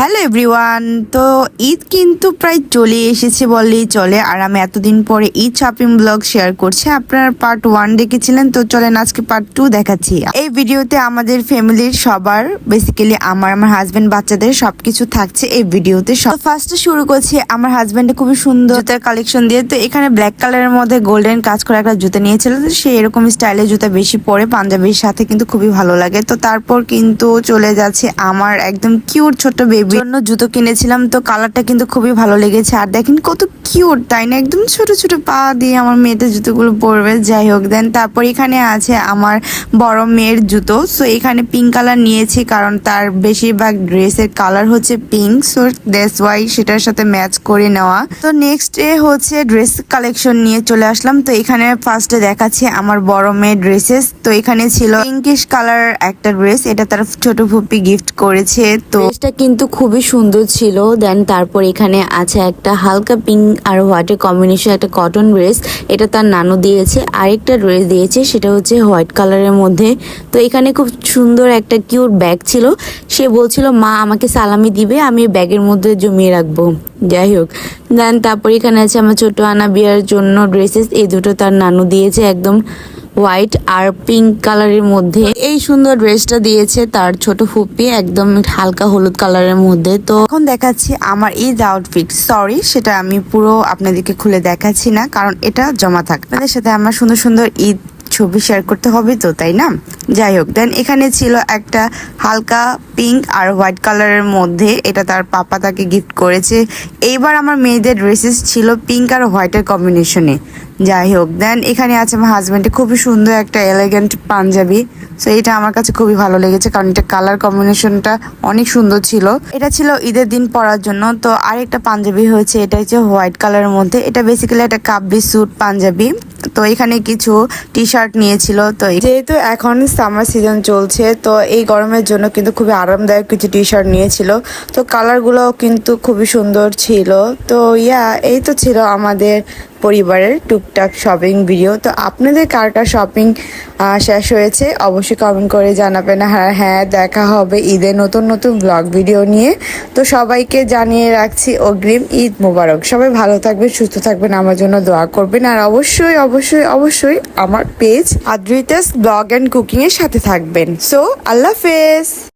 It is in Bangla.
Hello everyone. তো ঈদ কিন্তু প্রায় চলে এসেছে বললেই চলে, আর আমি এতদিন পরে ঈদ শপিং ব্লগ শেয়ার করছি। আপনারা পার্ট 1 দেখেছিলেন, তো চলেন আজকে পার্ট 2 দেখাচ্ছি। এই ভিডিওতে আমাদের ফ্যামিলির সবার, বেসিক্যালি আমার হাজবেন্ড, বাচ্চাদের সবকিছু থাকছে এই ভিডিওতে। ফার্স্টে শুরু করছি আমার হাজবেন্ডের খুবই সুন্দর জুতার কালেকশন দিয়ে। তো এখানে ব্ল্যাক কালারের মধ্যে গোল্ডেন কাজ করা একটা জুতা নিয়েছিল, তো সে এরকম স্টাইলের জুতা বেশি পরে, পাঞ্জাবির সাথে কিন্তু খুবই ভালো লাগে। তো তারপর কিন্তু চলে যাচ্ছে আমার একদম কিউট ছোট বেবি জন্য জুতো কিনেছিলাম। তো কালারটা কিন্তু খুবই ভালো লেগেছে, আর দেখেন কত কিউট, তাই না? একদম ছোট ছোট পা দিয়ে আমার মেয়েদের জুতোগুলো পরবে। যাই হোক, দেন তারপর এখানে আছে আমার বড় মেয়ের জুতো। সো এখানে পিঙ্ক কালার নিয়েছি, কারণ তার বেশিরভাগ ড্রেসের কালার হচ্ছে পিঙ্ক, সো দ্যাটস ওয়াই সেটার সাথে ম্যাচ করে নেওয়া। তো নেক্সট ডে হচ্ছে ড্রেস কালেকশন নিয়ে চলে আসলাম। তো এখানে ফার্স্টে দেখাচ্ছি আমার বড় মেয়ের ড্রেসেস। তো এখানে ছিল পিঙ্কিশ কালার একটা ড্রেস, এটা তার ছোট ফুপি গিফট করেছে। তো ড্রেসটা কিন্তু খুবই সুন্দর ছিল। দেন তারপর এখানে আছে একটা হালকা পিঙ্ক আর হোয়াইটের কম্বিনেশন একটা কটন ড্রেস, এটা তার নানু দিয়েছে। আরেকটা ড্রেস দিয়েছে, সেটা হচ্ছে হোয়াইট কালারের মধ্যে। তো এখানে খুব সুন্দর একটা কিউট ব্যাগ ছিল। সে বলছিল মা আমাকে সালামি দিবে, আমি ব্যাগের মধ্যে জমিয়ে রাখবো। যাই হোক, দেন তারপর এখানে আছে আমার ছোট আনা বিয়ার জন্য ড্রেসেস। এই দুটো তার নানু দিয়েছে, একদম হোয়াইট আর পিঙ্ক কালারের মধ্যে। এই সুন্দর ড্রেসটা দিয়েছে তার ছোট ফুপি, একদম হালকা হলুদ কালারের মধ্যে। তো এখন দেখাচ্ছি আমার ঈদ আউটফিট। সরি, সেটা আমি পুরো আপনাদেরকে খুলে দেখাচ্ছি না, কারণ এটা জমা থাক। আপনাদের সাথে আমার সুন্দর সুন্দর ঈদ ছবি শেয়ার করতে হবে তো, তাই না? যাই হোক, দেন এখানে ছিল একটা হালকা পিঙ্ক আর হোয়াইট কালারের মধ্যে, এটা তার পাপা তাকে গিফট করেছে। এইবার আমার মেয়েদের ড্রেসেস ছিল পিঙ্ক আর হোয়াইটের কম্বিনেশনে। যাই হোক, দেন এখানে আছে আমার হাজব্যান্ডের খুবই সুন্দর একটা এলিগেন্ট পাঞ্জাবি। সো এটা আমার কাছে খুবই ভালো লেগেছে, কারণ এটা কালার কম্বিনেশনটা অনেক সুন্দর ছিল। এটা ছিল ঈদের দিন পরার জন্য। তো আরেকটা পাঞ্জাবি হয়েছে, এটা হচ্ছে হোয়াইট কালারের মধ্যে। এটা বেসিক্যালি একটা কাবলি স্যুট পাঞ্জাবি। তো এখানে কিছু টি শার্ট নিয়েছিল। তো যেহেতু এখন সামার সিজন চলছে, তো এই গরমের জন্য কিন্তু খুবই আরামদায়ক কিছু টি শার্ট নিয়েছিল। তো কালারগুলোও কিন্তু খুবই সুন্দর ছিল। তো এই তো ছিল আমাদের পরিবারের টুকটাক শপিং ভিডিও। তো আপনাদের কার কার শপিং শেষ হয়েছে অবশ্যই কমেন্ট করে জানাবেন। হ্যাঁ, দেখা হবে ঈদের নতুন নতুন ব্লগ ভিডিও নিয়ে। তো সবাইকে জানিয়ে রাখছি অগ্রিম ঈদ মোবারক। সবাই ভালো থাকবেন, সুস্থ থাকবেন, আমার জন্য দোয়া করবেন। আর অবশ্যই অবশ্যই অবশ্যই আমার পেজ আদ্রিতাস ব্লগ অ্যান্ড কুকিং এর সাথে থাকবেন। সো আল্লাহ হাফেজ।